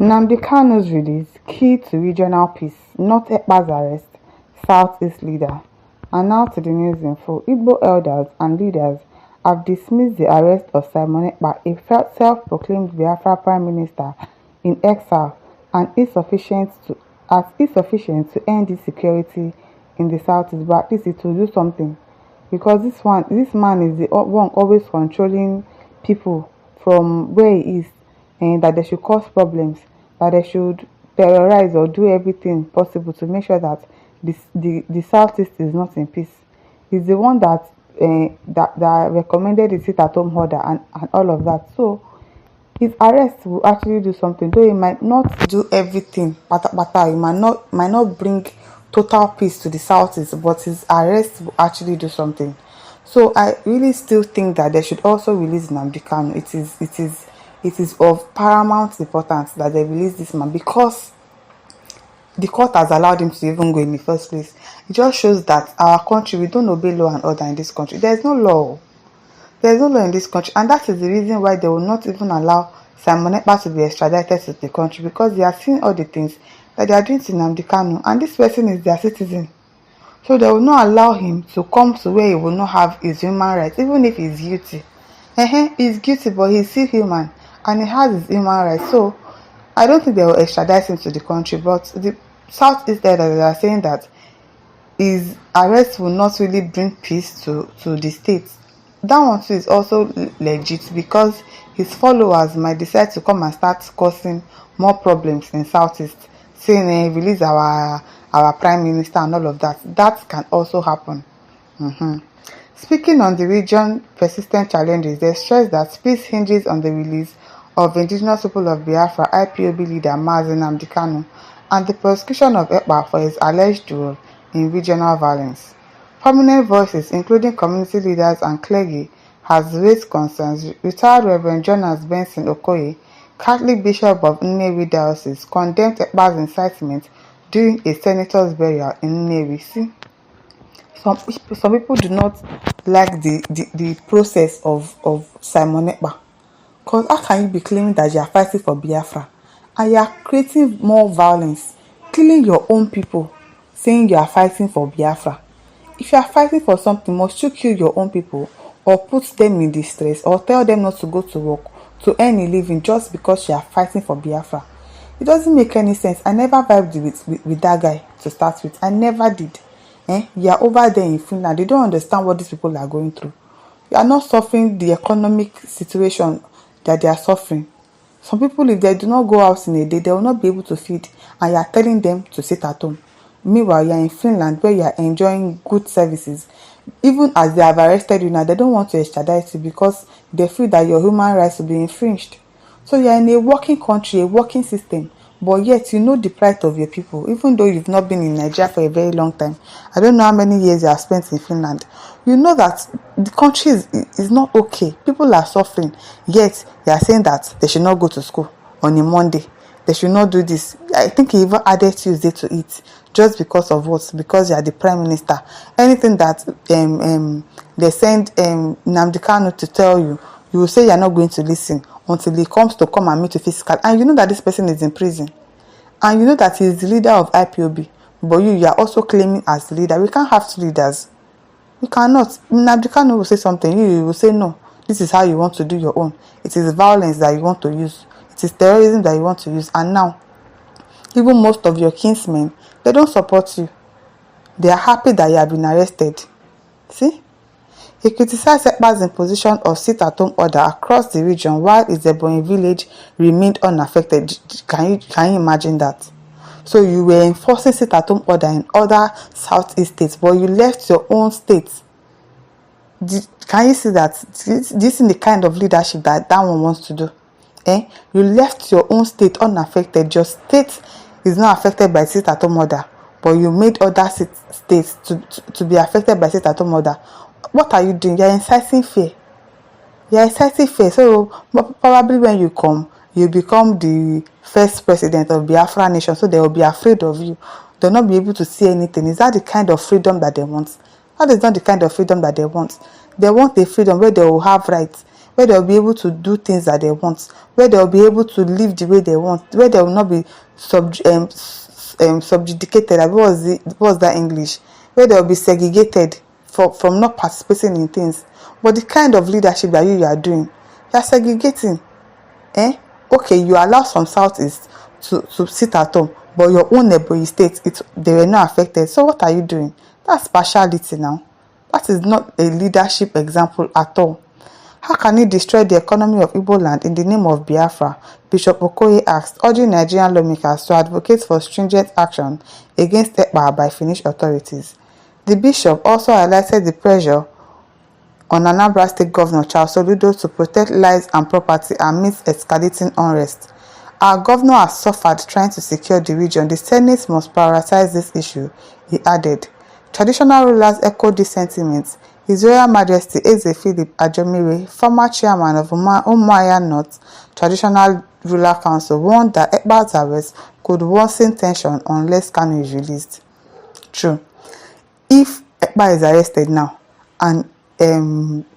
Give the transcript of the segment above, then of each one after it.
Nnamdi Kanus release key to regional peace, not Ekpa's arrest, Southeast leader. And now to the news info. Igbo elders and leaders have dismissed the arrest of Simon Ekpa, a self-proclaimed Biafra Prime Minister in exile, and insufficient to end insecurity in the Southeast. But at least it will do something, because this man is the one always controlling people from where he is, and that they should cause problems, that they should terrorize or do everything possible to make sure that the Southeast is not in peace. He's the one that recommended the sit-at-home order and all of that. So his arrest will actually do something, though he might not do everything. He might not bring total peace to the Southeast, but his arrest will actually do something. So I really still think that they should also release Nnamdi Kanu. It is of paramount importance that they release this man, because the court has allowed him to even go in the first place. It just shows that our country, we don't obey law and order in this country. There's no law. There's no law in this country, and that is the reason why they will not even allow Simon Ekpa to be extradited to the country, because they are seeing all the things that they are doing to Nnamdi Kanu, and this person is their citizen. So they will not allow him to come to where he will not have his human rights, even if he's guilty. He's guilty, but he's still human, and he has his human rights. So I don't think they will extradite him to the country, but the Southeast elders are saying that his arrest will not really bring peace to the state. That one too is also legit, because his followers might decide to come and start causing more problems in Southeast, saying release our prime minister and all of that. That can also happen. Speaking on the region's persistent challenges, they stress that peace hinges on the release of indigenous people of Biafra IPOB leader Nnamdi Kanu and the prosecution of Ekpa for his alleged role in regional violence. Prominent voices, including community leaders and clergy, has raised concerns. Retired Reverend Jonas Benson Okoye, Catholic Bishop of Nnewi Diocese, condemned Ekpa's incitement during a senator's burial in Nnewi. See, some people do not like the process of Simon Ekpa. Because how can you be claiming that you are fighting for Biafra and you are creating more violence, killing your own people, saying you are fighting for Biafra? If you are fighting for something, must you kill your own people or put them in distress or tell them not to go to work to earn a living just because you are fighting for Biafra? It doesn't make any sense. I never vibed with that guy to start with. I never did. You are over there in Finland. You don't understand what these people are going through. You are not suffering the economic situation that they are suffering. Some people, if they do not go out in a day, they will not be able to feed, and you are telling them to sit at home. Meanwhile, you are in Finland, where you are enjoying good services. Even as they have arrested you now, they don't want to extradite you because they feel that your human rights will be infringed. So you are in a working country, a working system, but yet you know the plight of your people, even though you've not been in Nigeria for a very long time. I don't know how many years you have spent in Finland. You know that the country is not okay. People are suffering, yet you are saying that they should not go to school on a Monday. They should not do this. I think he even added Tuesday to it, just because of what? Because you are the prime minister. Anything that they send Nnamdi Kanu to tell you, you will say you are not going to listen until he comes to come and meet you physically. And you know that this person is in prison. And you know that he is the leader of IPOB. But you are also claiming as the leader. We can't have two leaders. You cannot. Nnamdi Kanu will say something, you will say no. This is how you want to do your own. It is violence that you want to use. It is terrorism that you want to use. And now, even most of your kinsmen, they don't support you. They are happy that you have been arrested. See? He criticized Ekpa's imposition of sit-at-home order across the region while Izebonyi village remained unaffected. Can you imagine that? So you were enforcing sit-at-home order in other Southeast states, but you left your own state. Can you see that? This is the kind of leadership that one wants to do. You left your own state unaffected. Your state is not affected by sit-at-home order, but you made other states to be affected by sit-at-home order. What are you doing? You are inciting fear. You are inciting fear. So probably when you come, you become the first president of Biafra nation. So they will be afraid of you. They will not be able to see anything. Is that the kind of freedom that they want? That is not the kind of freedom that they want. They want a freedom where they will have rights, where they'll be able to do things that they want, where they'll be able to live the way they want, where they will not be subjudicated. What's that English? Where they'll be segregated from not participating in things. But the kind of leadership that you are doing, you are segregating. Okay, you allow some Southeast to sit at home, but your own neighboring states, they were not affected. So what are you doing? That's partiality now. That is not a leadership example at all. How can it destroy the economy of Igbo land in the name of Biafra? Bishop Okoye asked, urging Nigerian lawmakers to advocate for stringent action against Ekpa by Finnish authorities. The bishop also highlighted the pressure on Anambra State Governor Charles Soludo to protect lives and property amidst escalating unrest. Our governor has suffered trying to secure the region. The Senate must prioritize this issue, he added. Traditional rulers echoed this sentiment. His Royal Majesty Eze Philip Ajomire, former chairman of Umuahia North Traditional Ruler Council, warned that Ekpa's arrest could worsen tension unless Kanus is released. True. If Ekpa is arrested now and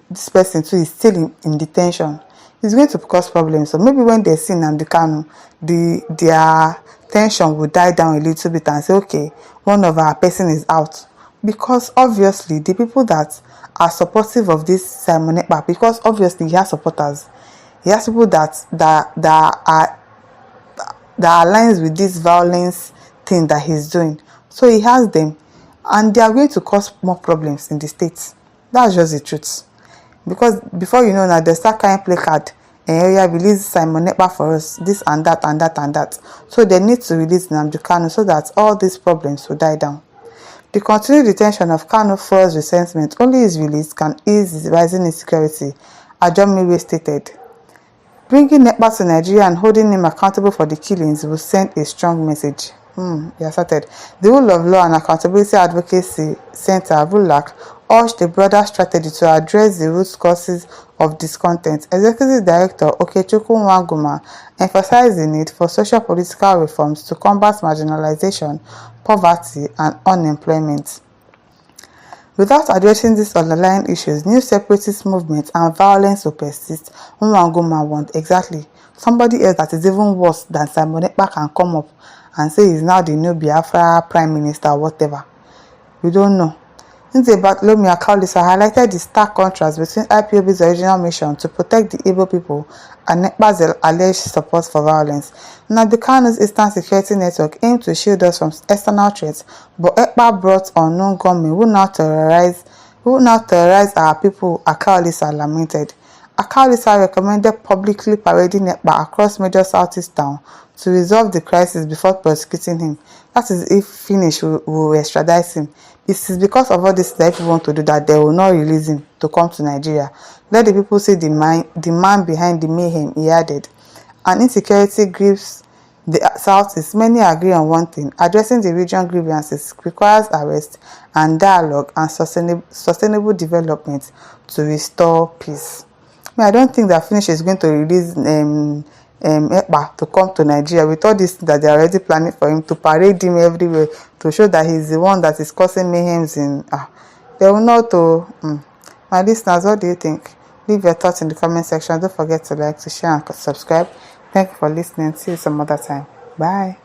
this person too is still in detention, it's going to cause problems. So maybe when they see Nnamdi, their tension will die down a little bit and say, okay, one of our person is out. Because obviously the people that are supportive of this Simon Ekpa, because obviously he has supporters, he has people that aligns with this violence thing that he's doing. So he has them, and they are going to cause more problems in the states. That's just the truth. Because before you know now, they start carrying placard and area release Simon Ekpa for us, this and that and that and that. So they need to release Nnamdi Kanu so that all these problems will die down. The continued detention of Kanu fuels resentment. Only his release can ease the rising insecurity, Ajomire stated. Bringing Ekpa to Nigeria and holding him accountable for the killings will send a strong message. He asserted. The Rule of Law and Accountability Advocacy Center, RULAC, urged a broader strategy to address the root causes of discontent. Executive Director Okechukwu Nwanguma emphasized the need for socio-political reforms to combat marginalization, poverty, and unemployment. Without addressing these underlying issues, new separatist movements and violence will persist. Nwanguma warned. Exactly. Somebody else that is even worse than Simon Ekpa can come up and say he's now the new Biafra Prime Minister or whatever. We don't know. Nnamdi Kanus highlighted the stark contrast between IPOB's original mission to protect the Igbo people and Ekpa's alleged support for violence. Nnamdi Kanu's Eastern Security Network aimed to shield us from external threats, but Ekpa brought unknown gunmen who now terrorize our people, Kanus lamented. Kanus recommended publicly parading Ekpa across major Southeast towns to resolve the crisis before prosecuting him. That is if Finnish will extradite him. It is because of all this that people want to do that they will not release him to come to Nigeria. Let the people see the man behind the mayhem, he added. And insecurity grieves the Southeast. Many agree on one thing: addressing the region grievances requires arrest and dialogue and sustainable development to restore peace. I don't think that Finnish is going to release Ekpa to come to Nigeria with all this that they are already planning for him, to parade him everywhere, to show that he's the one that is causing mayhem in they will not to my listeners. What do you think? Leave your thoughts in the comment section. Don't forget to like, to share, and subscribe. Thank you for listening. See you some other time. Bye.